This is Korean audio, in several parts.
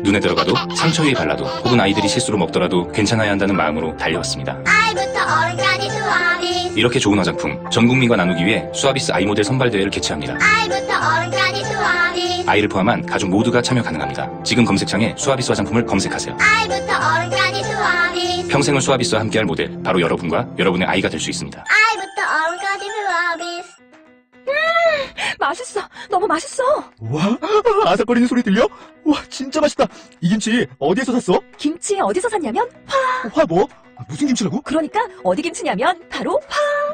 눈에 들어가도 상처 위에 발라도 혹은 아이들이 실수로 먹더라도 괜찮아야 한다는 마음으로 달려왔습니다. 아이부터 어른까지 수아비스. 이렇게 좋은 화장품 전 국민과 나누기 위해 수아비스 아이 모델 선발 대회를 개최합니다. 아이부터 어른까지 수아비스. 아이를 포함한 가족 모두가 참여 가능합니다. 지금 검색창에 수아비스 화장품을 검색하세요. 아이부터 어른까지 수아비스. 평생을 수아비스와 함께할 모델 바로 여러분과 여러분의 아이가 될 수 있습니다. 아이부터 어른까지 수아비스. 맛있어. 너무 맛있어. 와, 아삭거리는 소리 들려? 와, 진짜 맛있다. 이 김치 어디에서 샀어? 김치 어디서 샀냐면 화 뭐? 무슨 김치라고? 그러니까 어디 김치냐면 바로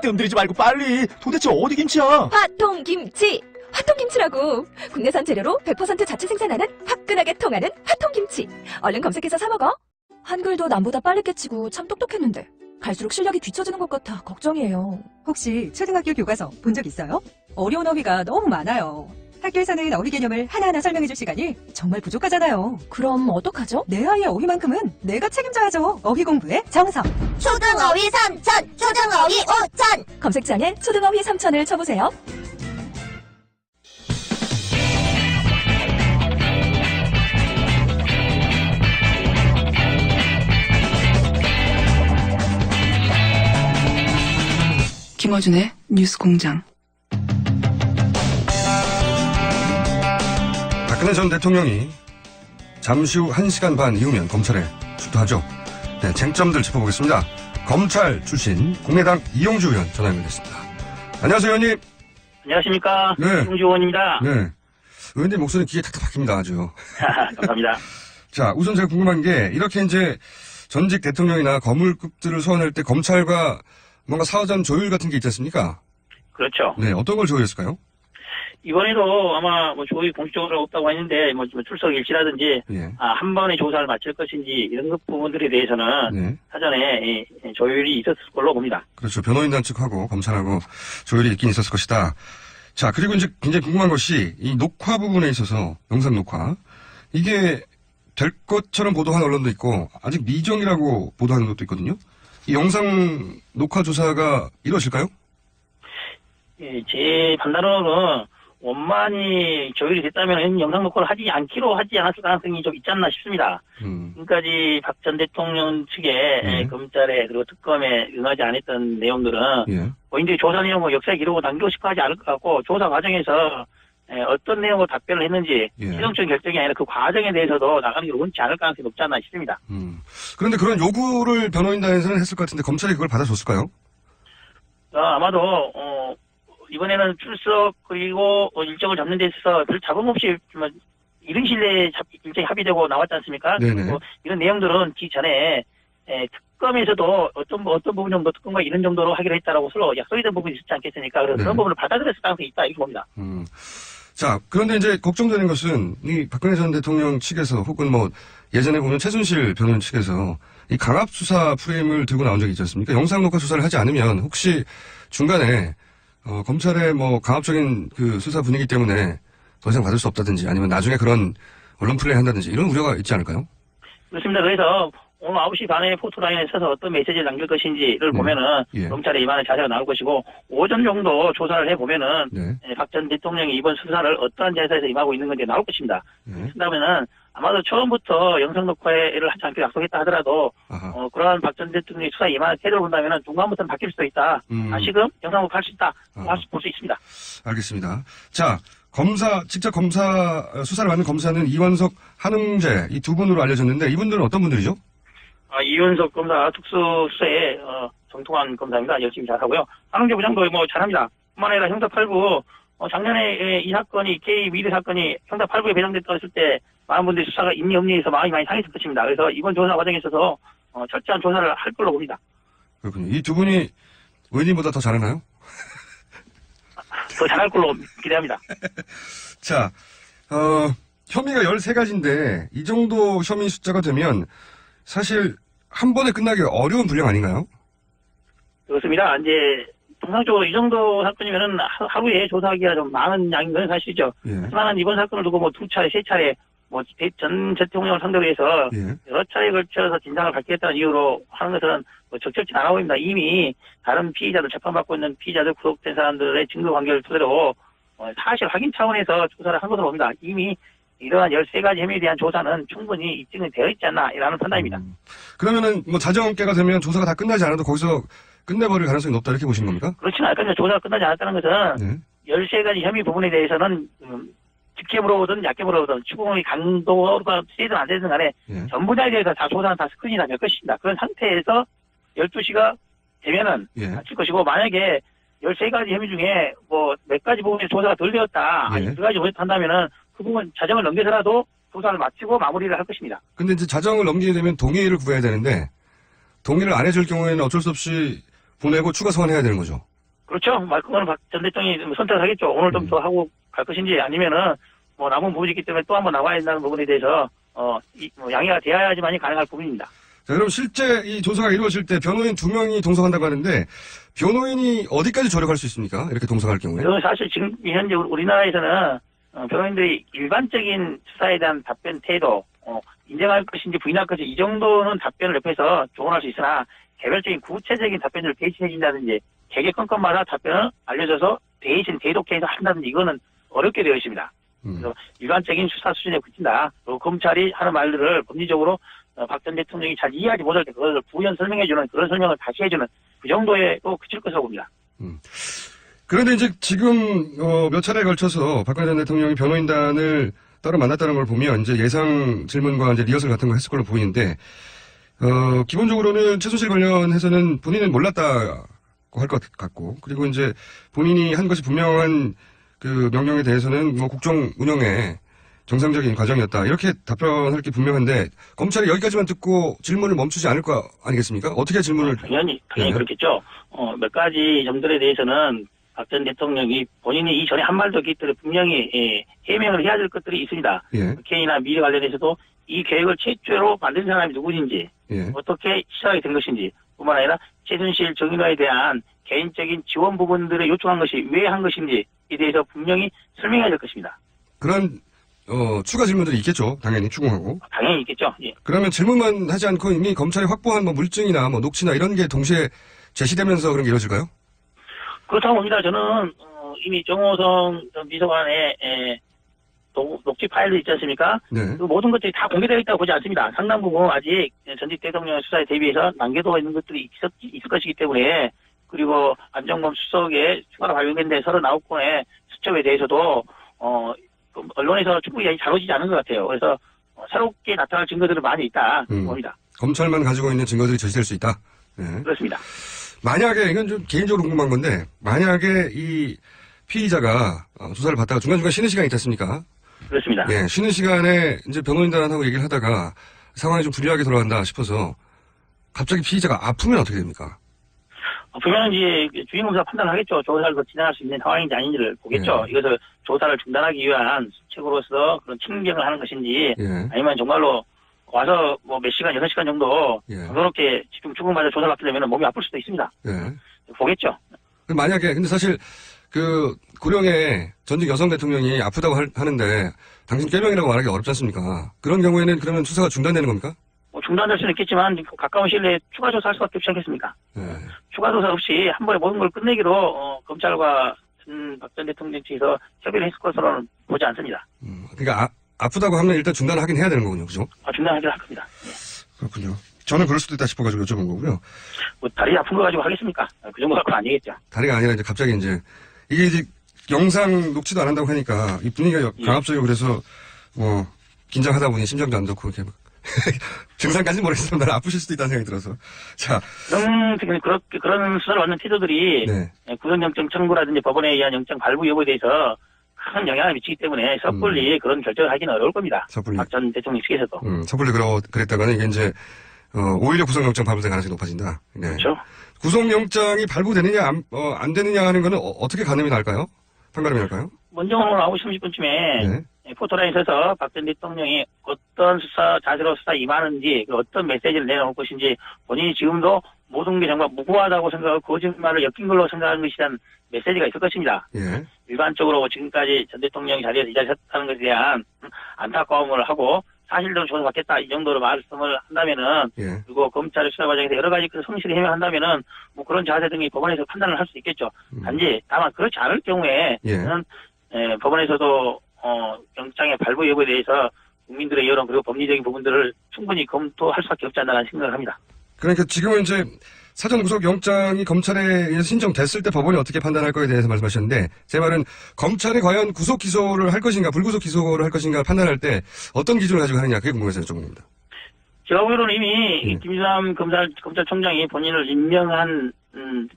뜸들이지 말고 빨리. 도대체 어디 김치야? 화통김치. 화통김치라고. 국내산 재료로 100% 자체 생산하는 화끈하게 통하는 화통김치. 얼른 검색해서 사 먹어. 한글도 남보다 빨리 깨치고 참 똑똑했는데 갈수록 실력이 뒤처지는 것 같아 걱정이에요. 혹시 초등학교 교과서 본 적 있어요? 어려운 어휘가 너무 많아요. 학교에서는 어휘 개념을 하나하나 설명해줄 시간이 정말 부족하잖아요. 그럼 어떡하죠? 내 아이의 어휘만큼은 내가 책임져야죠. 어휘 공부의 정석. 초등어휘 3천, 초등어휘 5천. 검색창에 초등어휘 3천을 쳐보세요. 김어준의 뉴스공장. 박근혜 전 대통령이 잠시 후 1시간 반 이후면 검찰에 출두하죠. 네, 쟁점들 짚어보겠습니다. 검찰 출신 국민의당 이용주 의원 전화 연결됐습니다. 안녕하세요, 의원님. 안녕하십니까. 네. 이용주 의원입니다. 네. 의원님 목소리 귀에 탁탁 박힙니다, 아주. 감사합니다. 자, 우선 제가 궁금한 게 이렇게 이제 전직 대통령이나 거물급들을 소환할 때 검찰과 뭔가 사전 조율 같은 게 있지 않습니까? 그렇죠. 네, 어떤 걸 조율했을까요? 이번에도 아마 뭐 조율이 공식적으로 없다고 했는데 뭐 출석 일치라든지 예. 한 번에 조사를 마칠 것인지 이런 것 부분들에 대해서는 네. 사전에 조율이 있었을 걸로 봅니다. 그렇죠. 변호인단 측하고 검찰하고 조율이 있긴 있었을 것이다. 자, 그리고 이제 굉장히 궁금한 것이 이 녹화 부분에 있어서 영상 녹화 이게 될 것처럼 보도한 언론도 있고 아직 미정이라고 보도하는 것도 있거든요. 이 영상 녹화 조사가 이루어질까요? 예, 제 판단으로는 원만히 조율이 됐다면 영상 녹화를 하지 않았을 가능성이 좀 있지 않나 싶습니다. 지금까지 박 전 대통령 측에 검찰에 그리고 특검에 응하지 않았던 내용들은 예. 본인들이 조사 내용을 역사에 기록을 남기고 싶어 하지 않을 것 같고 조사 과정에서 어떤 내용으로 답변을 했는지 예. 최종적인 결정이 아니라 그 과정에 대해서도 나가는 게 원치 않을 가능성이 높지 않나 싶습니다. 그런데 그런 요구를 변호인단에서는 했을 것 같은데 검찰이 그걸 받아줬을까요? 아마도 이번에는 출석 그리고 일정을 잡는 데 있어서 별 잡음 없이 이른 시일에 일정이 합의되고 나왔지 않습니까? 네네. 그리고 이런 내용들은 기전에 특검에서도 어떤 부분 정도 특검과 이런 정도로 하기로 했다라고 서로 약속이 된 부분이 있지 않겠습니까? 그래서 네. 그런 부분을 받아들였을 가능성이 있다 이렇게 봅니다. 자, 그런데 이제 걱정되는 것은 이 박근혜 전 대통령 측에서 혹은 뭐 예전에 보면 최순실 변호인 측에서 이 강압 수사 프레임을 들고 나온 적이 있지 않습니까? 영상 녹화 수사를 하지 않으면 혹시 중간에 검찰의 뭐 강압적인 그 수사 분위기 때문에 더 이상 받을 수 없다든지 아니면 나중에 그런 언론 플레이 한다든지 이런 우려가 있지 않을까요? 그렇습니다. 그래서 오늘 9시 반에 포토라인에 서서 어떤 메시지를 남길 것인지를 보면은 예. 검찰의 임하는 자세가 나올 것이고 오전 정도 조사를 해보면은 네. 박 전 대통령이 이번 수사를 어떠한 자세에서 임하고 있는 건지 나올 것입니다. 네. 그렇다면은 아마도 처음부터 영상 녹화를 하지 않기로 약속했다 하더라도 그러한 박 전 대통령이 수사에 임하는 태도를 본다면은 중간부터는 바뀔 수도 있다. 다시금 영상 녹화할 수 있다. 볼 수 있습니다. 알겠습니다. 자, 직접 검사 수사를 받는 검사는 이원석, 한웅재 이 두 분으로 알려졌는데 이분들은 어떤 분들이죠? 이윤석 검사 특수수사에 정통한 검사입니다. 열심히 잘하고요. 한웅재 부장도 뭐 잘합니다. 뿐만 아니라 형사 8부 작년에 이 사건이 K 미래 사건이 형사 8부에 배정됐다고 했을 때 많은 분들이 수사가 있니 없니에서 마음이 많이 상했을 것입니다. 그래서 이번 조사 과정에 있어서 철저한 조사를 할 걸로 봅니다. 그렇군요. 이 두 분이 의원님보다 더 잘하나요? 더 잘할 걸로 기대합니다. 자, 혐의가 13가지인데 이 정도 혐의 숫자가 되면 사실 한 번에 끝나기 어려운 분량 아닌가요? 그렇습니다. 이제 통상적으로 이 정도 사건이면은 하루에 조사하기가 좀 많은 양인 건 사실이죠. 예. 하지만 이번 사건을 두고 뭐 2차례, 3차례 전 대통령을 상대로 해서 예. 여러 차례에 걸쳐서 진상을 밝히겠다는 이유로 하는 것은 적절치 않아 보입니다. 이미 다른 피의자들, 재판받고 있는 피의자들, 구속된 사람들의 증거 관계를 토대로 사실 확인 차원에서 조사를 한 것으로 봅니다. 이미 이러한 13가지 혐의에 대한 조사는 충분히 입증이 되어 있지 않나라는 판단입니다. 그러면은 뭐 자정께가 되면 조사가 다 끝나지 않아도 거기서 끝내버릴 가능성이 높다 이렇게 보시는 겁니까? 그렇지는 않거든요. 조사가 끝나지 않았다는 것은 네. 13가지 혐의 부분에 대해서는 직게 물어보든 얕게 물어보든 추궁의 강도가 세든 안 세든 간에 예. 전부자에 대해서 다 조사는 다 스크린이 다 될 것입니다. 그런 상태에서 12시가 되면은 예. 마칠 것이고 만약에 13가지 혐의 중에 뭐 몇 가지 부분에 조사가 덜 되었다 아니 예. 2가지 못한다면은 그 부분 자정을 넘겨서라도 조사를 마치고 마무리를 할 것입니다. 근데 이제 자정을 넘기게 되면 동의를 구해야 되는데 동의를 안 해줄 경우에는 어쩔 수 없이 보내고 추가 소환해야 되는 거죠. 그렇죠. 그거는 박 전 대통령이 선택을 하겠죠. 오늘 좀 더 하고 갈 것인지 아니면은 뭐 남은 부분이 있기 때문에 또 한 번 나와야 된다는 부분에 대해서 뭐 양해가 되어야지만이 가능할 부분입니다. 자, 그럼 실제 이 조사가 이루어질 때 변호인 2명이 동석한다고 하는데 변호인이 어디까지 조력할 수 있습니까? 이렇게 동석할 경우에? 그래서 사실 지금 현재 우리나라에서는 변호인들이 일반적인 수사에 대한 답변 태도, 인정할 것인지 부인할 것인지 이 정도는 답변을 옆에서 조언할 수 있으나 개별적인 구체적인 답변을 대신해 준다든지 개개 건건마다 답변을 알려줘서 대신 대독해서 한다든지 이거는 어렵게 되어 있습니다. 그래서 일반적인 수사 수준에 그친다. 그리고 검찰이 하는 말들을 법리적으로 박 전 대통령이 잘 이해하지 못할 때 그것을 부연 설명해주는 그런 설명을 다시 해주는 그 정도에 또 그칠 것으로 봅니다. 그런데 이제 지금 몇 차례에 걸쳐서 박근혜 전 대통령이 변호인단을 따로 만났다는 걸 보면 이제 예상 질문과 이제 리허설 같은 거 했을 걸로 보이는데 기본적으로는 최순실 관련해서는 본인은 몰랐다고 할 것 같고 그리고 이제 본인이 한 것이 분명한 그 명령에 대해서는 뭐 국정 운영에 정상적인 과정이었다. 이렇게 답변할 게 분명한데 검찰이 여기까지만 듣고 질문을 멈추지 않을 거 아니겠습니까? 어떻게 질문을 당연히 네. 그렇겠죠. 몇 가지 점들에 대해서는 박 전 대통령이 본인이 이전에 한 말도 없기 때문에 분명히 해명을 해야 될 것들이 있습니다. 예. 북한이나 미래 관련해서도 이 계획을 최초로 만든 사람이 누구인지 예. 어떻게 시작이 된 것인지 뿐만 아니라 최순실 정의가에 대한 개인적인 지원 부분들을 요청한 것이 왜 한 것인지에 대해서 분명히 설명해야 될 것입니다. 그런 추가 질문들이 있겠죠. 당연히 추궁하고. 당연히 있겠죠. 예. 그러면 질문만 하지 않고 이미 검찰이 확보한 뭐 물증이나 뭐 녹취나 이런 게 동시에 제시되면서 그런 게 이루어질까요? 그렇다고 봅니다. 저는 이미 정호성 전 비서관의 녹취 파일도 있지 않습니까? 네. 그 모든 것들이 다 공개되어 있다고 보지 않습니다. 상당 부분 아직 전직 대통령의 수사에 대비해서 난개도가 있는 것들이 있을 것이기 때문에 그리고 안정범 수석의 추가로 발견된 39건의 수첩에 대해서도 언론에서 충분히 다뤄지지 않은 것 같아요. 그래서 새롭게 나타날 증거들은 많이 있다 봅니다. 검찰만 가지고 있는 증거들이 제시될 수 있다. 네. 그렇습니다. 만약에 이건 좀 개인적으로 궁금한 건데 만약에 이 피의자가 조사를 받다가 중간중간 쉬는 시간이 있지 않습니까? 그렇습니다. 예, 쉬는 시간에 이제 변호인단하고 얘기를 하다가 상황이 좀 불리하게 돌아간다 싶어서 갑자기 피의자가 아프면 어떻게 됩니까? 분명히 이제 주인검사 판단을 하겠죠. 조사를 더 진행할 수 있는 상황인지 아닌지를 보겠죠. 예. 이것을 조사를 중단하기 위한 수책으로서 그런 친경을 하는 것인지 예. 아니면 정말로 와서 뭐 몇 시간, 6시간 정도 예. 그렇게 집중 추궁받아 조사를 받게 되면 몸이 아플 수도 있습니다. 예. 보겠죠. 만약에 근데 사실 그 고령의 전직 여성 대통령이 아프다고 하는데 당신 꾀명이라고 말하기 어렵지 않습니까? 그런 경우에는 그러면 수사가 중단되는 겁니까? 뭐 중단될 수는 있겠지만 가까운 시일 내에 추가 조사할 수밖에 없지 않겠습니까? 예. 추가 조사 없이 한 번에 모든 걸 끝내기로 검찰과 박 전 대통령 측에서 협의를 했을 것으로는 보지 않습니다. 그러니까 아프다고 하면 일단 중단을 하긴 해야 되는 거군요, 그죠? 중단하기로 할 겁니다. 그렇군요. 저는 그럴 수도 있다 싶어가지고 여쭤본 거고요. 뭐 다리 아픈 거 가지고 하겠습니까? 그 정도 갖고는 아니겠죠. 다리가 아니라 이제 갑자기 이제 이게 이제 영상 녹취도 안 한다고 하니까 이 분위기가 강압적이고 그래서 뭐 긴장하다 보니 심장도 안 좋고 이렇게 막 증상까지는 모르겠지만 나는 아프실 수도 있다는 생각이 들어서 자 그런 수사를 받는 태도들이 네. 구속영장 청구라든지 법원에 의한 영장 발부 여부에 대해서 큰 영향을 미치기 때문에 섣불리 그런 결정을 하기는 어려울 겁니다. 섣불리. 박 전 대통령 측에서도. 섣불리 그랬다가는 이게 이제 오히려 구속영장 발부될 가능성이 높아진다. 네. 그렇죠. 구속영장이 발부되느냐 안 되느냐 하는 거는 어떻게 가늠이 날까요? 판가름이 날까요? 먼저 오늘 9시 30분쯤에 네. 포토라인에 서서 박 전 대통령이 어떤 자세로 수사 임하는지 어떤 메시지를 내놓을 것인지 본인이 지금도 모든 게 정말 무고하다고 생각하고 거짓말을 엮인 걸로 생각하는 것이란 메시지가 있을 것입니다. 예. 일반적으로 지금까지 전 대통령이 자리에서 이 자리에 섰다는 것에 대한 안타까움을 하고 사실대로 조사받겠다 이 정도로 말씀을 한다면은 예. 그리고 검찰의 수사 과정에서 여러 가지 그 성실히 해명한다면은 뭐 그런 자세 등이 법원에서 판단을 할 수 있겠죠. 단지 다만 그렇지 않을 경우에 예. 저는 법원에서도 영장의 발부 여부에 대해서 국민들의 여론 그리고 법리적인 부분들을 충분히 검토할 수밖에 없지 않나라는 생각을 합니다. 그러니까 지금은 이제 사전 구속 영장이 검찰에 의해서 신청됐을 때 법원이 어떻게 판단할 거에 대해서 말씀하셨는데, 제 말은 검찰이 과연 구속 기소를 할 것인가 불구속 기소를 할 것인가 판단할 때 어떤 기준을 가지고 하느냐, 그게 궁금해서 여쭤봅니다. 제가 보기로는 이미 김수남 검찰총장이 본인을 임명한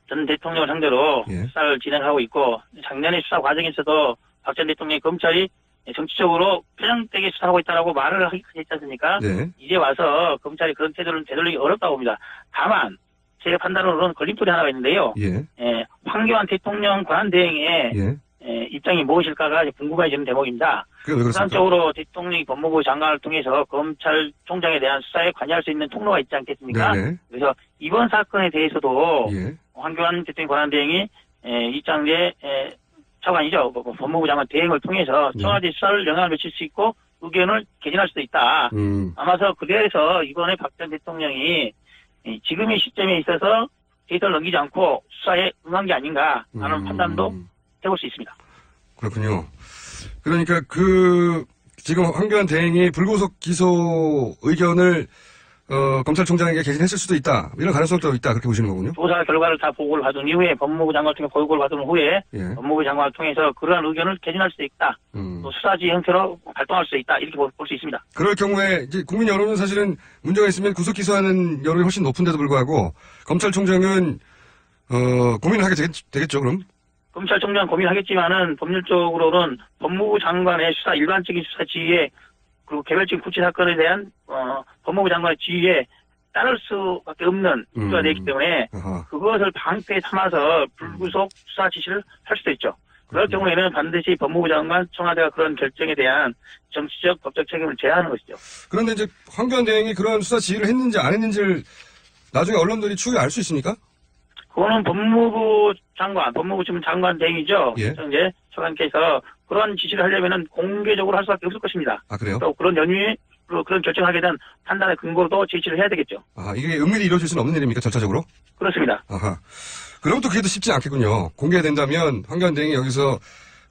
전 대통령을 상대로 수사를 진행하고 있고, 작년에 수사 과정에서도 박 전 대통령이 검찰이 정치적으로 편향되게 수사하고 있다라고 말을 했지 않습니까? 네. 이제 와서 검찰이 그런 태도를 되돌리기 어렵다고 봅니다. 다만 제 판단으로는 걸림돌이 하나가 있는데요. 황교안 대통령 권한대행의 입장이 무엇일까가 궁금해지는 대목입니다. 그게 왜 그렇습니까? 우선적으로 대통령이 법무부 장관을 통해서 검찰총장에 대한 수사에 관여할 수 있는 통로가 있지 않겠습니까? 네네. 그래서 이번 사건에 대해서도 황교안 대통령 권한대행이 이장재 차관이죠. 법무부 장관 대행을 통해서 청와대 수사를 영향을 미칠 수 있고 의견을 개진할 수도 있다. 아마서 그래서 이번에 박 전 대통령이 지금의 시점에 있어서 데이터를 넘기지 않고 수사에 응한 게 아닌가 하는 판단도 해볼 수 있습니다. 그렇군요. 그러니까 지금 황교안 대행이 불구속 기소 의견을 검찰총장에게 개진했을 수도 있다. 이런 가능성도 있다. 그렇게 보시는 거군요. 조사 결과를 다 보고를 받은 이후에 법무부 장관을 통해 보고를 받은 후에 법무부 장관을 통해서 그러한 의견을 개진할 수도 있다. 또 수사지 형태로 발동할 수 있다. 이렇게 볼 수 있습니다. 그럴 경우에 이제 국민 여론은 사실은 문제가 있으면 구속 기소하는 여론이 훨씬 높은데도 불구하고 검찰총장은 고민을 하게 되겠죠. 그럼? 검찰총장 고민하겠지만은 법률적으로는 법무부 장관의 수사 일반적인 수사 지휘에 그리고 개별적인 구치 사건에 대한 법무부 장관의 지휘에 따를 수밖에 없는 구조가 되기 때문에 그것을 방패 삼아서 불구속 수사 지시를 할 수도 있죠. 그럴 경우에는 반드시 법무부 장관, 청와대가 그런 결정에 대한 정치적, 법적 책임을 져야 하는 것이죠. 그런데 이제 황교안 대행이 그런 수사 지휘를 했는지 안 했는지를 나중에 언론들이 추후에 알 수 있습니까? 그거는 법무부 지금 장관 대행이죠. 이제 차관께서 그런 지시를 하려면은 공개적으로 할 수밖에 없을 것입니다. 아, 그래요? 또 그런 연유에 그런 결정하게 된 판단의 근거도 제시를 해야 되겠죠. 아, 이게 은밀히 이루어질 수는 없는 일입니까, 절차적으로? 그렇습니다. 아하. 그럼 또 그게 더 쉽지 않겠군요. 공개된다면 황교안 대행이 여기서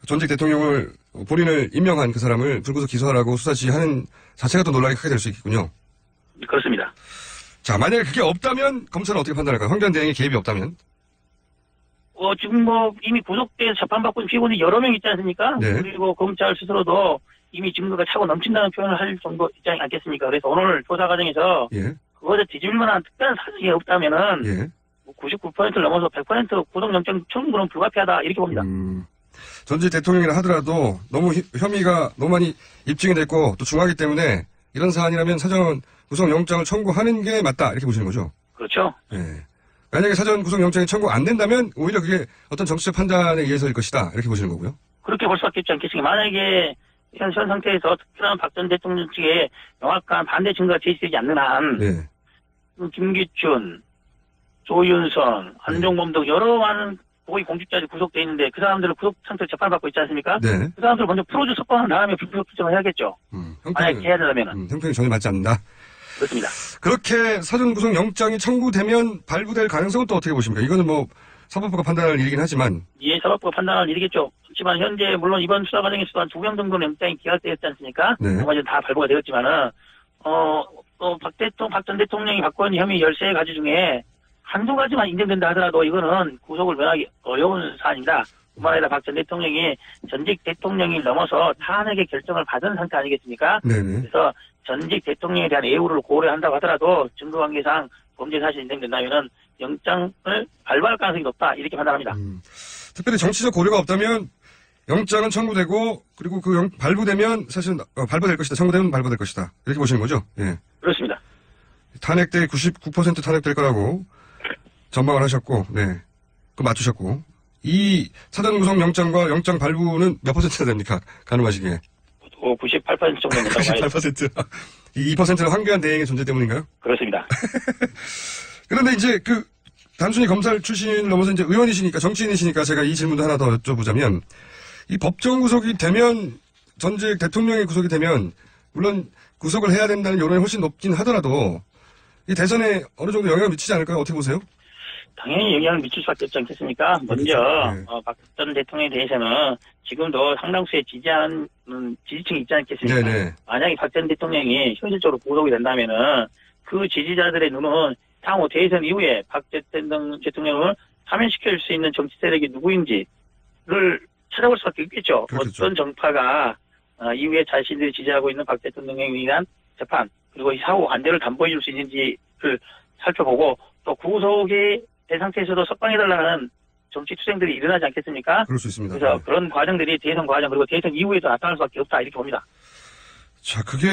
전직 대통령을, 본인을 임명한 그 사람을 불구속 기소하라고 수사 지휘하는 자체가 또 논란이 크게 될 수 있겠군요. 그렇습니다. 자, 만약에 그게 없다면 검찰은 어떻게 판단할까요? 황교안 대행의 개입이 없다면? 지금 이미 구속돼서 재판받고 있는 피고인이 여러 명 있지 않습니까? 그리고 검찰 스스로도 이미 증거가 차고 넘친다는 표현을 할 정도 있지 않겠습니까? 그래서 오늘 조사 과정에서 그것에 뒤집을 만한 특별한 사실이 없다면은 99%를 넘어서 100% 구속영장 청구는 불가피하다 이렇게 봅니다. 전직 대통령이라 하더라도 너무 혐의가 너무 많이 입증이 됐고 또 중하기 때문에 이런 사안이라면 사전 구속영장을 청구하는 게 맞다 이렇게 보시는 거죠? 그렇죠. 만약에 사전 구속영장이 청구 안 된다면 오히려 그게 어떤 정치적 판단에 의해서일 것이다 이렇게 보시는 거고요? 그렇게 볼 수밖에 없지 않겠습니까? 만약에 현 상태에서 특별한 박 전 대통령 측에 명확한 반대 증거가 제시되지 않는 한 김기춘, 조윤선, 한종범 등 여러 많은 고위 공직자들이 구속돼 있는데 그 사람들을 구속 상태로 재판받고 있지 않습니까? 그 사람들을 먼저 풀어줘 석방한 다음에 불구속 규정을 해야겠죠. 만약에 해야 되려면은. 형평이 전혀 맞지 않는다. 그렇습니다. 그렇게 사전 구속 영장이 청구되면 발부될 가능성은 또 어떻게 보십니까? 이거는 뭐 사법부가 판단할 일이긴 하지만. 예, 사법부가 판단할 일이겠죠. 하지만 현재 물론 이번 수사 과정에서도 한 2명 정도는 영장이 기각되었지 않습니까? 나머지는 다 발부가 되었지만은 박 전 대통령이 받고 있는 혐의 13가지 중에 한두 가지만 인정된다 하더라도 이거는 구속을 면하기 어려운 사안입니다. 뿐만 아니라 박 전 대통령이 전직 대통령이 넘어서 탄핵의 결정을 받은 상태 아니겠습니까? 그래서 전직 대통령에 대한 애우를 고려한다고 하더라도 증거관계상 범죄 사실이 인정된다면은 영장을 발부할 가능성이 높다 이렇게 판단합니다. 특별히 정치적 고려가 없다면 영장은 청구되고 그리고 그 발부되면 사실 발부될 것이다. 청구되면 발부될 것이다. 이렇게 보시는 거죠? 예. 그렇습니다. 탄핵 때 99% 탄핵될 거라고 전망을 하셨고, 그 맞추셨고, 이 사전 구속 영장과 영장 발부는 몇 퍼센트나 됩니까? 가능하시기에? 98% 정도 된다고 봐야죠. 98%. 이 2%는 황교안 대행의 존재 때문인가요? 그렇습니다. 그런데 이제 단순히 검찰 출신을 넘어서 이제 의원이시니까, 정치인이시니까 제가 이 질문도 하나 더 여쭤보자면, 이 법정 구속이 되면, 전직 대통령이 구속이 되면, 물론 구속을 해야 된다는 여론이 훨씬 높긴 하더라도, 이 대선에 어느 정도 영향을 미치지 않을까요? 어떻게 보세요? 당연히 영향을 미칠 수밖에 없지 않겠습니까? 먼저 네. 박 전 대통령에 대해서는 지금도 상당수의 지지하는 지지층이 있지 않겠습니까? 네네. 만약에 박 전 대통령이 현실적으로 구속이 된다면은 그 지지자들의 눈은 향후 대선 이후에 박 전 대통령을 사면시킬 수 있는 정치 세력이 누구인지를 찾아볼 수밖에 없겠죠. 그렇겠죠. 어떤 정파가 이후에 자신들이 지지하고 있는 박 대통령에 의한 재판 그리고 사후 안대를 담보해 줄 수 있는지를 살펴보고 또 구속이 된 상태에서도 석방해달라는 정치 투쟁들이 일어나지 않겠습니까? 그럴 수 있습니다. 그래서 네. 그런 과정들이 대선 과정 그리고 대선 이후에도 나타날 수밖에 없다 이렇게 봅니다. 자, 그게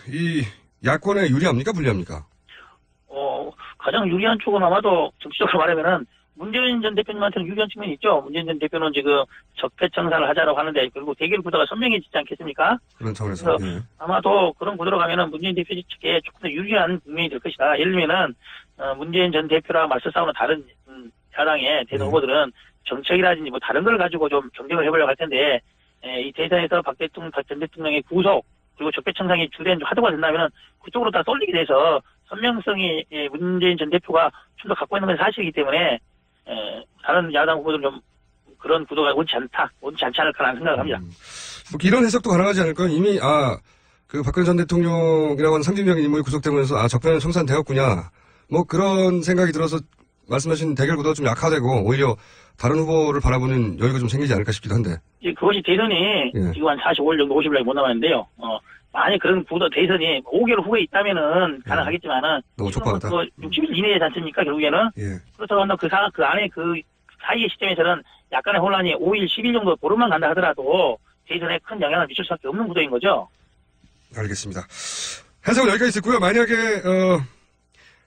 이 야권에 유리합니까? 불리합니까? 가장 유리한 쪽은 아마도 정치적으로 말하면은 문재인 전 대표님한테는 유리한 측면이 있죠. 문재인 전 대표는 지금 적폐청산을 하자라고 하는데 그리고 대결 구도가 선명해지지 않겠습니까? 그런 차원에서. 그래서 예. 아마도 그런 구도로 가면은 문재인 대표 측에 조금 더 유리한 국면이 될 것이다. 예를 들면은 문재인 전 대표랑 맞서 싸우는 다른 야당의 대선 후보들은 정책이라든지 뭐 다른 걸 가지고 좀 경쟁을 해보려고 할 텐데 이 대선에서 박 전 대통령의 구속 그리고 적폐청산이 주된 화두가 된다면은 그쪽으로 다 쏠리게 돼서 선명성이 문재인 전 대표가 좀 더 갖고 있는 건 사실이기 때문에 다른 야당 후보들은 좀 그런 구도가 옳지 않지 않을까라는 생각을 합니다. 뭐 이런 해석도 가능하지 않을까요? 이미 그 박근혜 전 대통령이라고 하는 상징적인 인물이 구속되면서 적폐는 청산되었구냐. 뭐 그런 생각이 들어서 말씀하신 대결 구도가 좀 약화되고 오히려 다른 후보를 바라보는 여유가 좀 생기지 않을까 싶기도 한데. 이제 그것이 대선이 예. 지금 한 45일 정도 50일밖에 못 남았는데요. 만약 그런 구도 대선이 5개월 후에 있다면은 가능하겠지만은 너무 촉박하다. 60일 이내지 않습니까? 결국에는 예. 그렇다고 한다 그 안에 그 사이의 시점에서는 약간의 혼란이 5일, 10일 정도 보름만 간다 하더라도 대선에 큰 영향을 미칠 수밖에 없는 구도인 거죠. 알겠습니다. 해석은 여기까지 듣고요. 만약에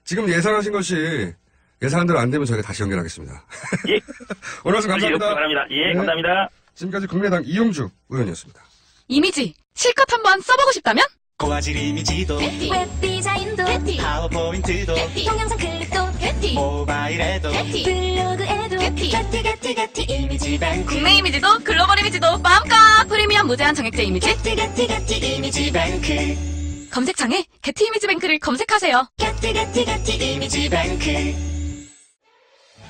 지금 예상하신 것이 예상한 대로 안 되면 저희가 다시 연결하겠습니다. 예. 오늘 말씀 감사합니다. 바랍니다. 예, 네. 감사합니다. 지금까지 국민의당 이용주 의원이었습니다. 이미지 실컷 한번 써보고 싶다면? 고화질 이미지도 웹 디자인도 파워포인트도 동영상 클립도 모바일에도 블로그에도 게티 이미지 뱅크 국내 이미지도 글로벌 이미지도 마음껏 프리미엄 무제한 정액제 이미지 게티 이미지 뱅크 검색창에 게티 이미지 뱅크를 검색하세요. 게티 이미지 뱅크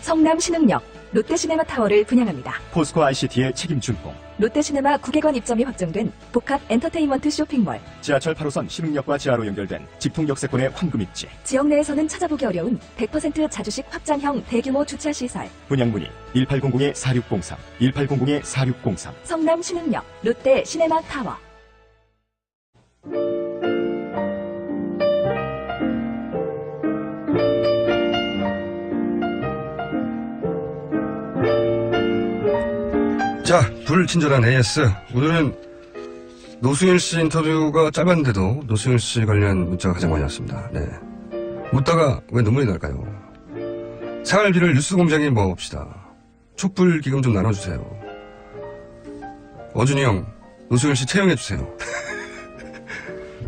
성남 신흥역 롯데시네마타워를 분양합니다. 포스코 ICT의 책임 준공. 롯데시네마 9개관 입점이 확정된 복합 엔터테인먼트 쇼핑몰. 지하철 8호선 신흥역과 지하로 연결된 직통역세권의 황금입지. 지역 내에서는 찾아보기 어려운 100% 자주식 확장형 대규모 주차시설. 분양문의 1800-4603, 1800-4603. 성남 신흥역 롯데 시네마타워. 자, 불친절한 AS. 오늘은 노승일 씨 인터뷰가 짧았는데도 노승일 씨 관련 문자가 가장 많이 왔습니다. 네. 묻다가 왜 눈물이 날까요? 생활비를 뉴스공장에 모아봅시다. 촛불 기금 좀 나눠주세요. 어준이 형, 노승일 씨 채용해주세요.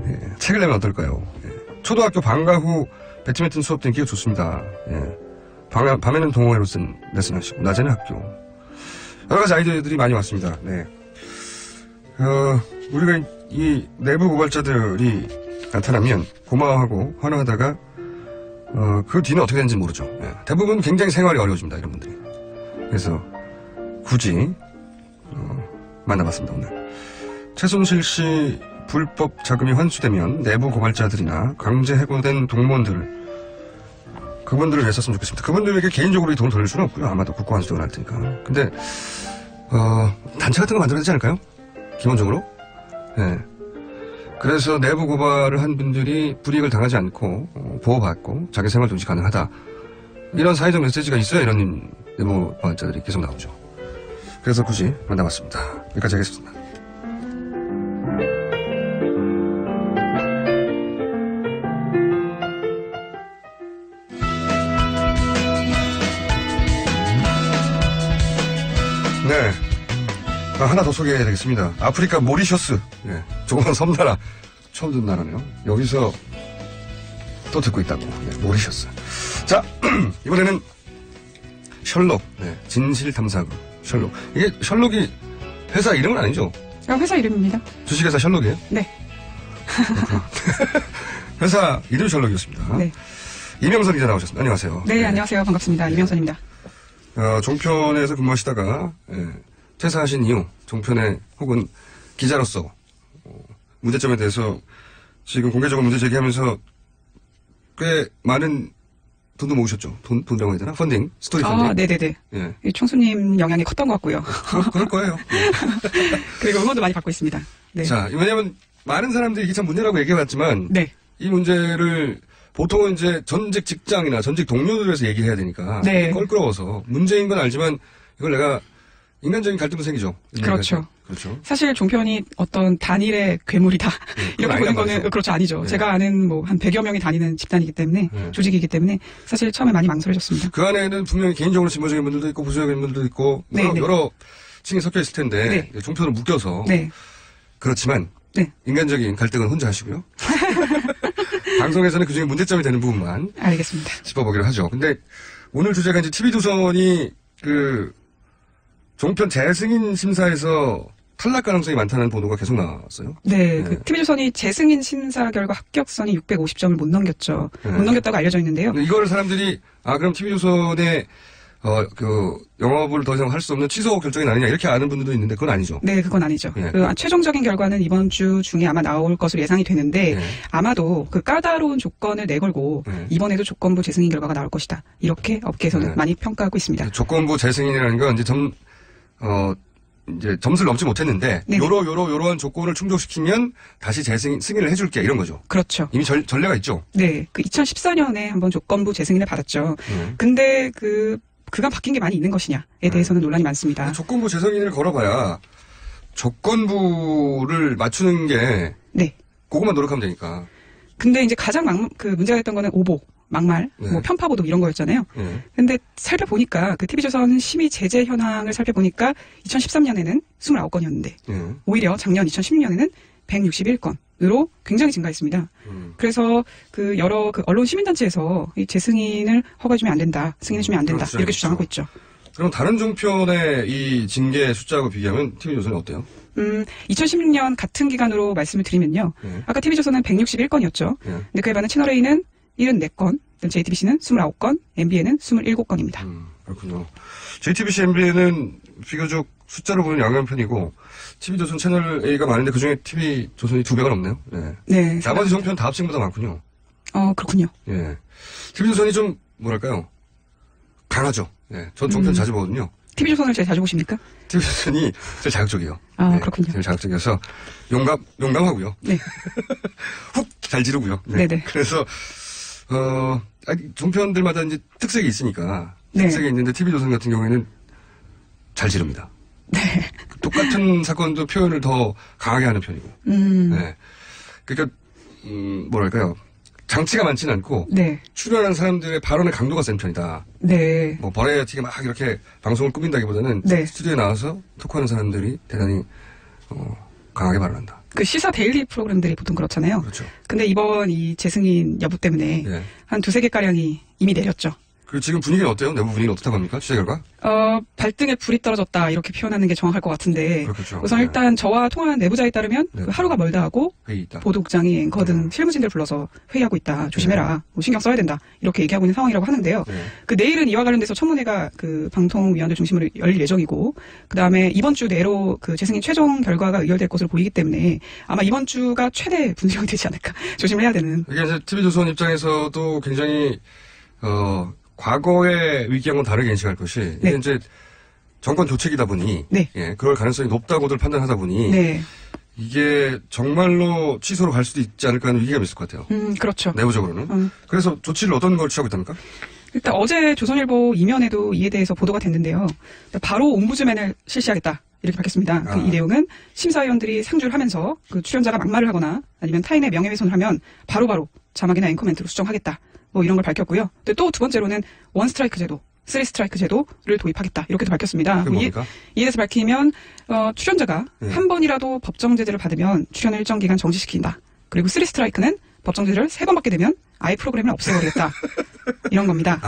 예, 책을 내면 어떨까요? 예. 초등학교 방과 후 배드민턴 수업 등 기억 좋습니다. 예. 밤에는 동호회로 쓴 레슨 하시고, 낮에는 학교. 여러 가지 아이디어들이 많이 왔습니다. 네. 우리가 이 내부 고발자들이 나타나면 고마워하고 환호하다가, 그 뒤는 어떻게 되는지 모르죠. 네. 대부분 굉장히 생활이 어려워집니다, 이런 분들이. 그래서 굳이, 만나봤습니다, 오늘. 최순실 씨 불법 자금이 환수되면 내부 고발자들이나 강제 해고된 동무원들, 그분들을 왜 썼으면 좋겠습니다. 그분들에게 개인적으로 이 돈을 돌릴 수는 없고요. 아마도 국고 환수도 날 테니까. 근데, 단체 같은 거 만들어야 되지 않을까요? 기본적으로? 네. 그래서 내부 고발을 한 분들이 불이익을 당하지 않고, 보호받고, 자기 생활 정지 가능하다. 이런 사회적 메시지가 있어야 이런 내부 고발자들이 계속 나오죠. 그래서 굳이 만나봤습니다. 여기까지 하겠습니다. 네. 하나 더 소개해야 되겠습니다. 아프리카 모리셔스. 네. 조그만 섬나라. 처음 듣는 나라네요. 여기서 또 듣고 있다고. 네. 모리셔스. 자, 이번에는 셜록. 네. 진실탐사국. 셜록. 이게 셜록이 회사 이름은 아니죠? 회사 이름입니다. 주식회사 셜록이에요? 네. 회사 이름 셜록이었습니다. 네. 이명선 기자 나오셨습니다. 안녕하세요. 네, 안녕하세요. 반갑습니다. 이명선입니다. 종편에서 근무하시다가 퇴사하신 이후 종편에 혹은 기자로서 문제점에 대해서 지금 공개적으로 문제 제기하면서 꽤 많은 돈도 모으셨죠. 돈이라고 해야 되나? 펀딩, 스토리 펀딩. 네네네. 예. 이 총수님 영향이 컸던 것 같고요. 그럴 거예요. 그리고 응원도 많이 받고 있습니다. 네. 자, 왜냐면 많은 사람들이 이게 참 문제라고 얘기해봤지만 네. 이 문제를 보통은 이제 전직 직장이나 전직 동료들에서 얘기해야 되니까 네. 껄끄러워서 문제인 건 알지만 이걸 내가 인간적인 갈등도 생기죠. 그렇죠. 그렇죠. 사실 종편이 어떤 단일의 괴물이다. 이렇게 보는 거는 말이죠. 그렇죠. 아니죠. 네. 제가 아는 뭐 한 100여 명이 다니는 집단이기 때문에 네. 조직이기 때문에 사실 처음에 많이 망설여졌습니다. 그 안에는 분명히 개인적으로 진보적인 분들도 있고 보수적인 분들도 있고 네, 네. 여러 층이 섞여 있을 텐데 종편을 묶여서 네. 그렇지만 네. 인간적인 갈등은 혼자 하시고요. 방송에서는 그중에 문제점이 되는 부분만 알겠습니다. 짚어보기로 하죠. 근데 오늘 주제가 이제 TV조선이 종편 재승인 심사에서 탈락 가능성이 많다는 보도가 계속 나왔어요. 네, 그 TV조선이 재승인 심사 결과 합격선이 650점을 못 넘겼죠. 네. 못 넘겼다고 알려져 있는데요. 근데 이거를 사람들이 그럼 TV조선의 영업을 더 이상 할 수 없는 취소 결정이 나느냐 이렇게 아는 분들도 있는데 그건 아니죠. 네, 그건 아니죠. 네. 최종적인 결과는 이번 주 중에 아마 나올 것으로 예상이 되는데 네. 아마도 그 까다로운 조건을 내걸고 네. 이번에도 조건부 재승인 결과가 나올 것이다. 이렇게 업계에서는 네. 많이 평가하고 있습니다. 조건부 재승인이라는 건 이제 점수를 넘지 못했는데 네네. 요러한 조건을 충족시키면 다시 승인을 해줄게 이런 거죠. 그렇죠. 이미 전례가 있죠. 네, 그 2014년에 한번 조건부 재승인을 받았죠. 근데 그간 바뀐 게 많이 있는 것이냐에 대해서는 논란이 많습니다. 조건부 재승인을 걸어봐야 조건부를 맞추는 게 네. 그것만 노력하면 되니까. 근데 이제 가장 문제가 됐던 거는 오보, 막말, 네. 뭐 편파보도 이런 거였잖아요. 예. 근데 살펴보니까 그 TV조선 심의 제재 현황을 살펴보니까 2013년에는 29건이었는데 예. 오히려 작년 2016년에는 161건으로 굉장히 증가했습니다. 그래서 여러 언론 시민단체에서 이 재승인을 허가해주면 안 된다, 승인해주면 안 된다 그렇죠. 이렇게 주장하고 있죠. 그럼 다른 종편의 이 징계 숫자하고 비교하면 TV조선이 어때요? 2016년 같은 기간으로 말씀을 드리면요. 예. 아까 TV조선은 161건이었죠. 예. 근데 그에 반해 채널A는 74건, JTBC는 29건, MBN은 27건입니다. 그렇군요. JTBC, MBN은 비교적 숫자로 보면 양호한 편이고 TV조선 채널 A가 많은데 그중에 TV조선이 2배가 넘네요. 네. 네. 나머지 종편 다 합친 것보다 많군요. 그렇군요. 예. TV조선이 좀 뭐랄까요? 강하죠. 예. 전 종편 자주 보거든요. TV조선을 제일 자주 보십니까? TV조선이 제일 자극적이에요. 그렇군요. 제일 자극적이어서 용감하고요. 네. 훅 잘 지르고요. 네. 네네. 그래서 종편들마다 이제 특색이 있으니까 네. 특색이 있는데 TV조선 같은 경우에는 잘 지릅니다. 네. 똑같은 사건도 표현을 더 강하게 하는 편이고. 네. 그러니까 뭐랄까요? 장치가 많지는 않고 네. 출연하는 사람들의 발언의 강도가 센 편이다. 네. 뭐 버라이어티가 막 이렇게 방송을 꾸민다기보다는 네. 스튜디오에 나와서 토크하는 사람들이 대단히 강하게 발언한다. 그 시사 데일리 프로그램들이 보통 그렇잖아요. 그렇죠. 근데 이번 이 재승인 여부 때문에 네. 한 2-3개가량이 이미 내렸죠. 그리고 지금 분위기는 어때요? 내부 분위기는 어떻다고 합니까? 취재 결과? 발등에 불이 떨어졌다 이렇게 표현하는 게 정확할 것 같은데 그렇겠죠. 우선 네. 일단 저와 통화한 내부자에 따르면 네. 하루가 멀다 하고 회의 있다. 보도국장이 앵커 등 실무진들 불러서 회의하고 있다. 조심해라. 뭐 신경 써야 된다. 이렇게 얘기하고 있는 상황이라고 하는데요. 네. 내일은 이와 관련돼서 청문회가 방통위원들 중심으로 열릴 예정이고 그다음에 이번 주 내로 재승인 최종 결과가 의결될 것으로 보이기 때문에 아마 이번 주가 최대 분수령이 되지 않을까. 조심을 해야 되는. 이게 이제 TV조선 입장에서도 굉장히 과거의 위기하고는 다르게 인식할 것이 이게 네. 이제 정권 교체기다 보니 네. 예, 그럴 가능성이 높다고들 판단하다 보니 네. 이게 정말로 취소로 갈 수도 있지 않을까 하는 위기감이 있을 것 같아요. 그렇죠. 내부적으로는. 그래서 조치를 어떤 걸 취하고 있답니까? 일단 어제 조선일보 이면에도 이에 대해서 보도가 됐는데요. 바로 옴부즈맨을 실시하겠다. 이렇게 밝혔습니다. 이 내용은 심사위원들이 상주를 하면서 출연자가 막말을 하거나 아니면 타인의 명예훼손을 하면 바로바로 자막이나 앵커 멘트로 수정하겠다. 뭐 이런 걸 밝혔고요. 또 두 번째로는 원 스트라이크 제도, 3스트라이크 제도를 도입하겠다. 이렇게도 밝혔습니다. 그게 뭡니까? 이에 대해서 밝히면 출연자가 네. 한 번이라도 법정 제재를 받으면 출연을 일정 기간 정지시킨다. 그리고 3스트라이크는 법정 제재를 3번 받게 되면 아예 프로그램을 없애버리겠다. 이런 겁니다.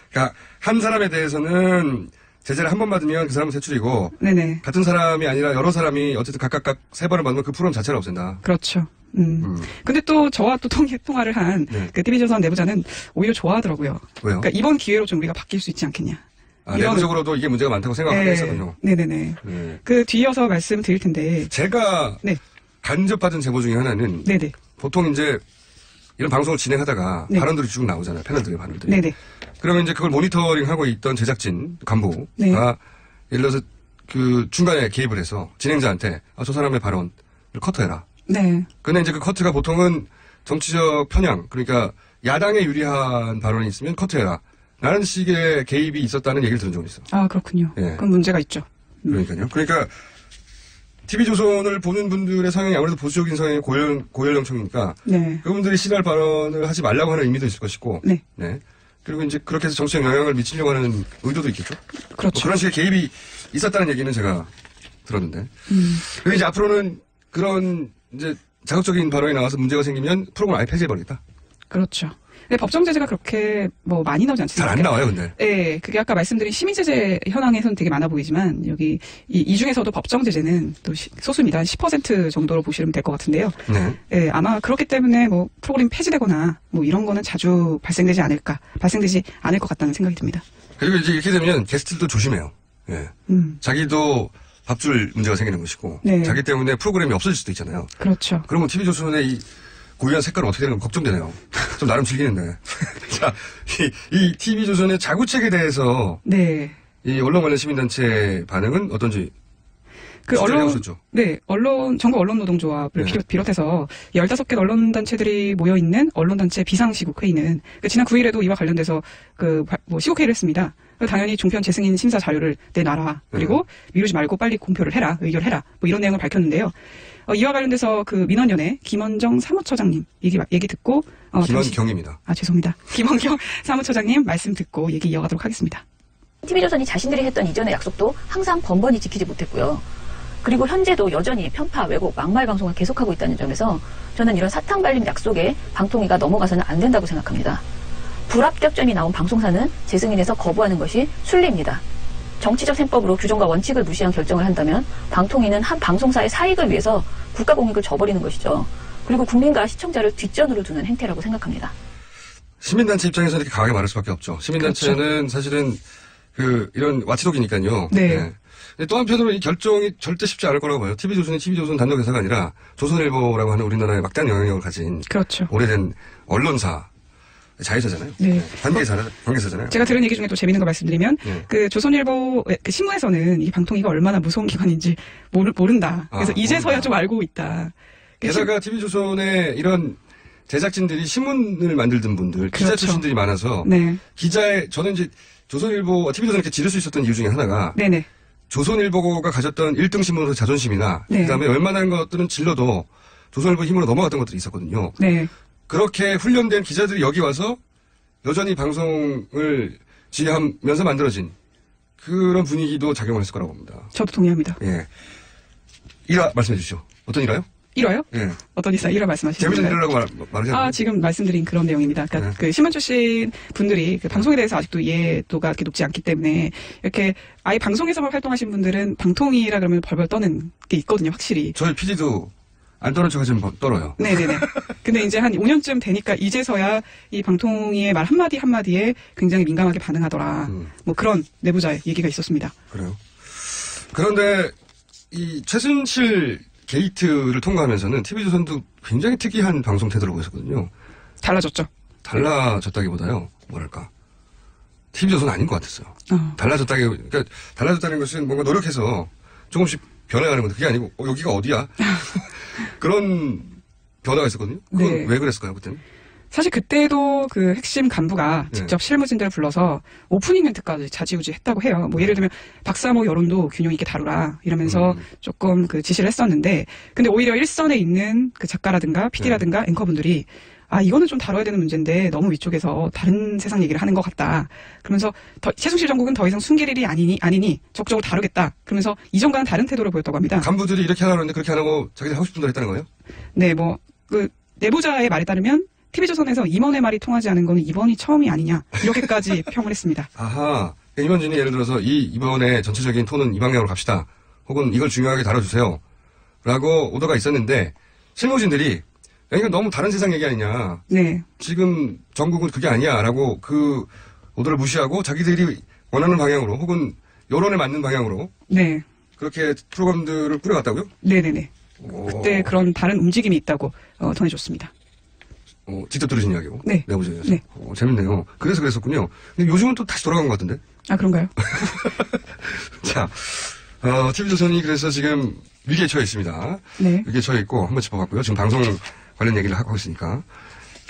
그러니까 한 사람에 대해서는 제재를 한 번 받으면 그 사람은 퇴출이고 네네. 같은 사람이 아니라 여러 사람이 어쨌든 각각 3번을 받으면 그 프로그램 자체를 없앤다. 그렇죠. 근데 또 저와 또 통화를 한 네. 그 TV조선 내부자는 오히려 좋아하더라고요. 왜요? 그러니까 이번 기회로 좀 우리가 바뀔 수 있지 않겠냐. 아, 이런- 내부적으로도 이게 문제가 많다고 생각하고 네. 했었군요. 네네네. 네. 그 뒤이어서 말씀드릴 텐데. 제가 네. 간접받은 제보 중에 하나는 네네. 보통 이제 이런 방송을 진행하다가 네. 발언들이 쭉 나오잖아요. 패널들의 발언들이. 네네. 그러면 이제 그걸 모니터링하고 있던 제작진 간부가 네. 예를 들어서 그 중간에 개입을 해서 진행자한테 저 사람의 발언을 커트해라. 네. 근데 이제 그 커트가 보통은 정치적 편향, 그러니까 야당에 유리한 발언이 있으면 커트해라. 라는 식의 개입이 있었다는 얘기를 들은 적이 있어. 아, 그렇군요. 예. 그건 문제가 있죠. 그러니까요. 그러니까 TV조선을 보는 분들의 성향이 아무래도 보수적인 성향이 고연령층이니까 네. 그분들이 싫어할 발언을 하지 말라고 하는 의미도 있을 것이고 네. 네. 그리고 이제 그렇게 해서 정치적 영향을 미치려고 하는 의도도 있겠죠. 그렇죠. 뭐 그런 식의 개입이 있었다는 얘기는 제가 들었는데. 그리고 이제 앞으로는 그런 이제 자극적인 발언이 나와서 문제가 생기면 프로그램 아예 폐지해버리겠다. 그렇죠. 근데 법정 제재가 그렇게 뭐 많이 나오지 않습니까? 잘 안 나와요, 근데. 네, 그게 아까 말씀드린 시민 제재 현황에서는 되게 많아 보이지만 여기 이 중에서도 법정 제재는 또 소수입니다. 한 10% 정도로 보시면 될 것 같은데요. 네. 예, 아마 그렇기 때문에 뭐 프로그램 폐지되거나 뭐 이런 거는 자주 발생되지 않을 것 같다는 생각이 듭니다. 그리고 이제 이렇게 되면 게스트들도 조심해요. 예. 자기도 밥줄 문제가 생기는 것이고. 네. 자기 때문에 프로그램이 없어질 수도 있잖아요. 그렇죠. 그러면 TV조선의 이 고유한 색깔은 어떻게 되는 건 걱정되네요. 좀 나름 즐기는데. 자, 이 TV조선의 자구책에 대해서 네. 이 언론 관련 시민단체 반응은 어떤지 그 취재를 언론, 해오셨죠? 네, 전국 언론노동조합을 네. 비롯해서 15개 언론단체들이 모여있는 언론단체 비상시국 회의는 지난 9일에도 이와 관련돼서 시국회의를 했습니다. 당연히 종편 재승인 심사 자료를 내놔라. 그리고 미루지 말고 빨리 공표를 해라. 의결해라. 뭐 이런 내용을 밝혔는데요. 이와 관련돼서 그 민원연의 김원정 사무처장님 얘기 듣고 김원경입니다. 죄송합니다. 김원경 사무처장님 말씀 듣고 얘기 이어가도록 하겠습니다. TV조선이 자신들이 했던 이전의 약속도 항상 번번이 지키지 못했고요. 그리고 현재도 여전히 편파, 왜곡, 막말 방송을 계속하고 있다는 점에서 저는 이런 사탕 발림 약속에 방통위가 넘어가서는 안 된다고 생각합니다. 불합격점이 나온 방송사는 재승인에서 거부하는 것이 순리입니다. 정치적 셈법으로 규정과 원칙을 무시한 결정을 한다면 방통위는 한 방송사의 사익을 위해서 국가공익을 저버리는 것이죠. 그리고 국민과 시청자를 뒷전으로 두는 행태라고 생각합니다. 시민단체 입장에서는 이렇게 강하게 말할 수밖에 없죠. 시민단체는 그렇죠. 사실은 이런 와치독이니까요. 네. 근데 또 한편으로 이 결정이 절대 쉽지 않을 거라고 봐요. TV조선이 TV조선 단독 회사가 아니라 조선일보라고 하는 우리나라의 막대한 영향력을 가진 그렇죠. 오래된 언론사 자회사잖아요. 네. 관계사잖아요. 제가 들은 얘기 중에 또 재밌는 거 말씀드리면 네. 그 조선일보 그 신문에서는 이 방통위가 얼마나 무서운 기관인지 모른다. 그래서 이제서야 모른다. 좀 알고 있다. 게다가 TV조선에 이런 제작진들이 신문을 만들던 분들, 기자 그렇죠. 출신들이 많아서 네. 저는 이제 조선일보, TV조선을 이렇게 지를 수 있었던 이유 중에 하나가 네네. 조선일보가 가졌던 1등 신문으로서 자존심이나 네. 그다음에 웬만한 것들은 질러도 조선일보 힘으로 넘어갔던 것들이 있었거든요. 네. 그렇게 훈련된 기자들이 여기 와서 여전히 방송을 지휘하면서 만들어진 그런 분위기도 작용을 했을 거라고 봅니다. 저도 동의합니다. 예. 일화 말씀해 주시죠. 어떤 일화요? 1화요? 예. 어떤 일화 1화 말씀하시는 재밌는 거예요? 일화라고 말하셨나요? 지금 말씀드린 그런 내용입니다. 그러니까 네. 그 신문 출신 분들이 그 방송에 대해서 아직도 이해도가 그렇게 높지 않기 때문에 이렇게 아예 방송에서만 활동하신 분들은 방통위라 그러면 벌벌 떠는 게 있거든요, 확실히. 저희 PD도 안 떠는 척 하시면 떨어요. 네네네. 근데 이제 한 5년쯤 되니까 이제서야 이 방통위의 말 한마디에 굉장히 민감하게 반응하더라. 뭐 그런 내부자의 얘기가 있었습니다. 그래요. 그런데 이 최순실 게이트를 통과하면서는 TV조선도 굉장히 특이한 방송 태도를 보였었거든요. 달라졌죠. 달라졌다기보다요. 뭐랄까. TV조선은 아닌 것 같았어요. 그러니까 달라졌다는 것은 뭔가 노력해서 조금씩 변해가는 건데 그게 아니고 여기가 어디야? 그런 변화가 있었거든요. 그건 네. 왜 그랬을까요, 그때는? 사실 그때도 그 핵심 간부가 네. 직접 실무진들을 불러서 오프닝 멘트까지 자지우지 했다고 해요. 뭐 예를 들면 박사모 여론도 균형 있게 다루라 이러면서 조금 그 지시를 했었는데 근데 오히려 일선에 있는 그 작가라든가 PD라든가 앵커분들이 이거는 좀 다뤄야 되는 문제인데 너무 위쪽에서 다른 세상 얘기를 하는 것 같다. 그러면서 최순실 정국은 더 이상 숨길 일이 아니니 적극적으로 다루겠다. 그러면서 이전과는 다른 태도를 보였다고 합니다. 간부들이 이렇게 하라고 했는데 그렇게 안 하고 자기들 하고 싶은 대로 했다는 거예요? 네, 뭐 그 내부자의 말에 따르면 TV조선에서 임원의 말이 통하지 않은 건 이번이 처음이 아니냐 이렇게까지 평을 했습니다. 아하. 임원진이 예를 들어서 이번에 전체적인 톤은 이 방향으로 갑시다. 혹은 이걸 중요하게 다뤄주세요. 라고 오더가 있었는데 실무진들이 이건 너무 다른 세상 얘기 아니냐. 네. 지금 전국은 그게 아니야라고 그 오더를 무시하고 자기들이 원하는 방향으로 혹은 여론에 맞는 방향으로 네. 그렇게 프로그램들을 꾸려갔다고요? 네네네. 오. 그때 그런 다른 움직임이 있다고 전해줬습니다. 직접 들으신 이야기고. 네. 내부적에서. 네. 재밌네요. 그래서 그랬었군요. 근데 요즘은 또 다시 돌아간 것 같은데. 아, 그런가요? 자, TV조선이 그래서 지금 위기에 처해 있습니다. 네. 위기에 처해 있고 한번 짚어봤고요. 지금 방송 관련 얘기를 하고 있으니까.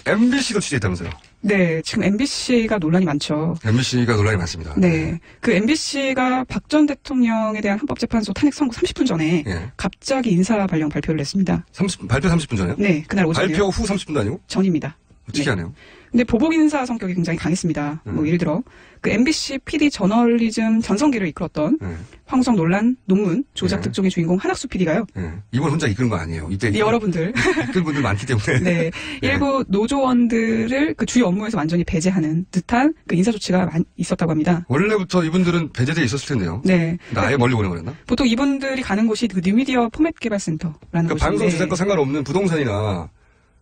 MBC도 취재했다면서요? 네, 지금 MBC가 논란이 많죠. MBC가 논란이 많습니다. 네. 그 MBC가 박 전 대통령에 대한 헌법재판소 탄핵 선고 30분 전에 예. 갑자기 인사 발령 발표를 했습니다. 발표 30분 전에요? 네, 그날 오전에 발표 후 30분도 아니고? 전입니다. 특이하네요. 근데 보복 인사 성격이 굉장히 강했습니다. 뭐 예를 들어 그 MBC PD 저널리즘 전성기를 이끌었던 황우성 논란 논문 조작 특종의 주인공 한학수 PD가요. 이번 혼자 이끄는 거 아니에요. 이때 여러분들 이끌 분들 많기 때문에. 네, 일부 노조원들을 그 주요 업무에서 완전히 배제하는 듯한 그 인사 조치가 있었다고 합니다. 원래부터 이분들은 배제돼 있었을 텐데요. 네. 근데 아예 멀리 보내버렸나? 보통 이분들이 가는 곳이 그 뉴미디어 포맷 개발센터라는 그러니까 곳인데 방송 제작과 상관없는 부동산이나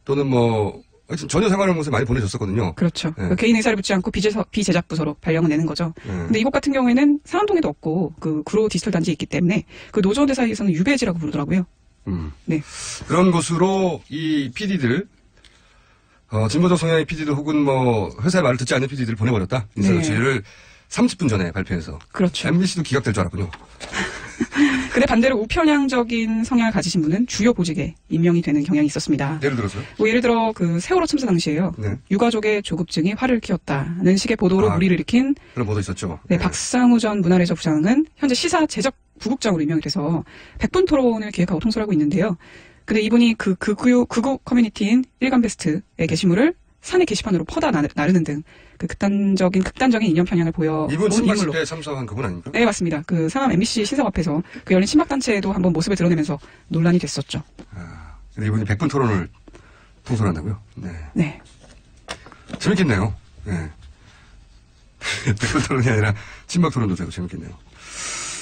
또는 뭐 하여튼 전혀 상관없는 곳에 많이 보내줬었거든요. 그렇죠. 네. 그 개인 의사를 묻지 않고 비제작 부서로 발령을 내는 거죠. 근데 이곳 같은 경우에는 상암동에도 없고 그 구로 디지털 단지에 있기 때문에 그 노조원들 사이에서는 유배지라고 부르더라고요. 네. 그런 곳으로 이 PD들 진보적 성향의 PD들 혹은 뭐 회사의 말을 듣지 않는 PD들을 보내버렸다. 인사조치를 30분 전에 발표해서. 그렇죠. MBC도 기각될 줄 알았군요. 근데 반대로 우편향적인 성향을 가지신 분은 주요 보직에 임명이 되는 경향이 있었습니다. 예를 들어서요? 뭐 예를 들어 그 세월호 참사 당시에요. 네. 유가족의 조급증이 화를 키웠다는 식의 보도로 무리를 일으킨 그런 보도 있었죠. 네, 박상우 전 문화레저 부장은 현재 시사 제작 부국장으로 임명이 돼서 100분 토론을 기획하고 통솔하고 있는데요. 근데 이분이 그 극우 커뮤니티인 일간베스트의 게시물을 사내 게시판으로 퍼다 나르는 등 그 극단적인 이념 편향을 보여 이분 온 친박 인물로. 집회에 참석한 그분 아닙니까? 네, 맞습니다. 그 상암 MBC 신사업 앞에서 그 열린 친박단체에도 한번 모습을 드러내면서 논란이 됐었죠. 근데 이분이 100분 토론을 통솔한다고요? 네. 네. 재밌겠네요. 네. 100분 토론이 아니라 친박 토론도 되고 재밌겠네요.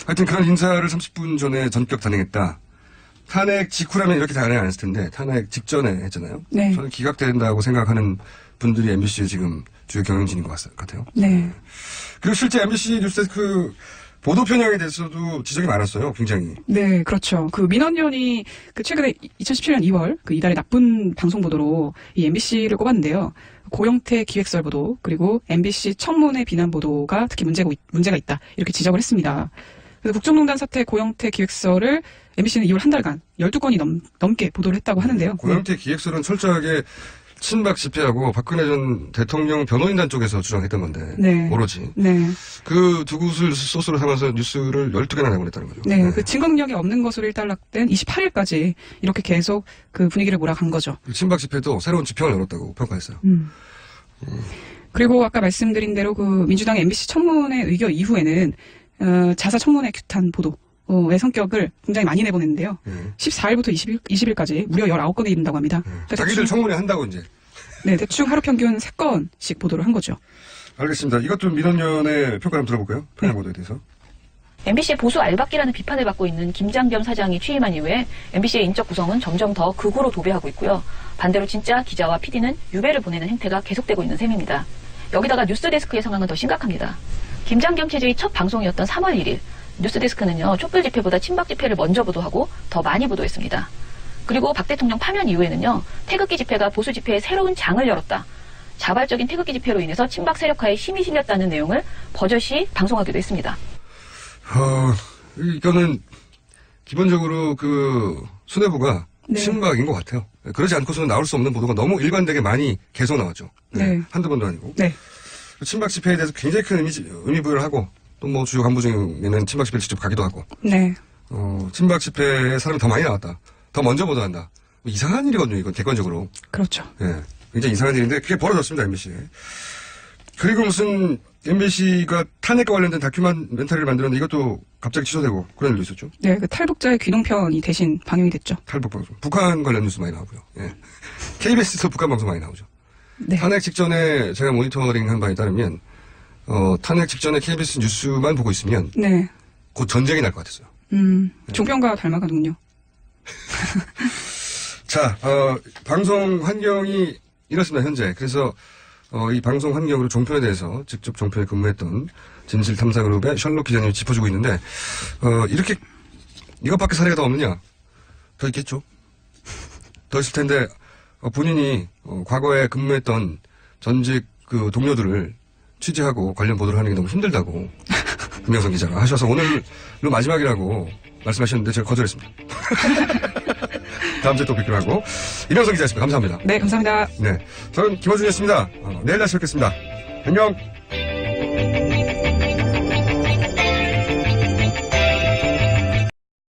하여튼 그런 인사를 30분 전에 전격 단행했다. 탄핵 직후라면 이렇게 단행 안 했을 텐데 탄핵 직전에 했잖아요. 네. 저는 기각된다고 생각하는 분들이 MBC의 지금 주요 경영진인 것 같아요. 네. 그리고 실제 MBC 뉴스데스크 보도 편향에 대해서도 지적이 많았어요. 굉장히. 네, 그렇죠. 그 민원연이 그 최근에 2017년 2월 그 이달에 나쁜 방송 보도로 이 MBC를 꼽았는데요. 고영태 기획설 보도 그리고 MBC 청문회 비난 보도가 특히 문제가 있다 이렇게 지적을 했습니다. 그래서 국정농단 사태 고영태 기획설을 MBC는 2월 한 달간 12건이 넘게 보도를 했다고 하는데요. 고영태 기획설은 철저하게 친박 집회하고 박근혜 전 대통령 변호인단 쪽에서 주장했던 건데 네. 오로지 네. 그 두 곳을 소스로 삼아서 뉴스를 12개나 내보냈다는 거죠. 네, 그 증거능력이 없는 것으로 일단락된 28일까지 이렇게 계속 그 분위기를 몰아간 거죠. 친박 집회도 새로운 지평을 열었다고 평가했어요. 그리고 아까 말씀드린 대로 그 민주당 MBC 청문회 의결 이후에는 자사 청문회 규탄 보도의 성격을 굉장히 많이 내보냈는데요. 14일부터 20일까지 무려 19건에 이른다고 합니다. 그러니까 자기들 청문회 한다고 이제. 네, 대충 하루 평균 3건씩 보도를 한 거죠. 알겠습니다. 이것도 민원연의 평가 한번 들어볼까요? 편향 보도에 대해서. MBC의 보수 알박기라는 비판을 받고 있는 김장겸 사장이 취임한 이후에 MBC의 인적 구성은 점점 더 극우로 도배하고 있고요. 반대로 진짜 기자와 PD는 유배를 보내는 행태가 계속되고 있는 셈입니다. 여기다가 뉴스데스크의 상황은 더 심각합니다. 김장겸 체제의 첫 방송이었던 3월 1일 뉴스데스크는요. 촛불 집회보다 친박 집회를 먼저 보도하고 더 많이 보도했습니다. 그리고 박 대통령 파면 이후에는요. 태극기 집회가 보수 집회의 새로운 장을 열었다. 자발적인 태극기 집회로 인해서 친박 세력화에 힘이 실렸다는 내용을 버젓이 방송하기도 했습니다. 이거는 기본적으로 그 수뇌부가 네. 친박인 것 같아요. 그러지 않고서는 나올 수 없는 보도가 너무 일관되게 많이 계속 나왔죠. 네. 한두 번도 아니고. 네. 친박 집회에 대해서 굉장히 큰 의미 부여를 하고 또 뭐 주요 간부 중에는 친박 집회를 직접 가기도 하고. 네. 친박 집회에 사람이 더 많이 나왔다. 더 먼저 보도한다. 뭐 이상한 일이거든요. 이건 객관적으로. 그렇죠. 예. 굉장히 이상한 일인데 그게 벌어졌습니다. MBC에. 그리고 무슨 MBC가 탄핵과 관련된 다큐멘터리를 만들었는데 이것도 갑자기 취소되고 그런 일도 있었죠. 네, 그 탈북자의 귀농편이 대신 방영이 됐죠. 탈북 방송. 북한 관련 뉴스 많이 나오고요. 예. KBS에서 북한 방송 많이 나오죠. 네. 탄핵 직전에 제가 모니터링 한 바에 따르면 탄핵 직전에 KBS 뉴스만 보고 있으면 네. 곧 전쟁이 날 것 같았어요. 종편과 닮아가는군요. 자, 방송 환경이 이렇습니다, 현재. 그래서, 이 방송 환경으로 종편에 대해서 직접 종편에 근무했던 진실탐사그룹의 셜록 기자님이 짚어주고 있는데, 이렇게, 이것밖에 사례가 더 없느냐? 더 있겠죠. 더 있을 텐데, 본인이, 과거에 근무했던 전직 그 동료들을 취재하고 관련 보도를 하는 게 너무 힘들다고, 김영선 기자가 하셔서 오늘로 마지막이라고 말씀하셨는데 제가 거절했습니다. 다음 주에 또 뵙기로 하고. 이명선 기자였습니다. 감사합니다. 네, 감사합니다. 네. 저는 김어준이었습니다. 내일 다시 뵙겠습니다. 안녕!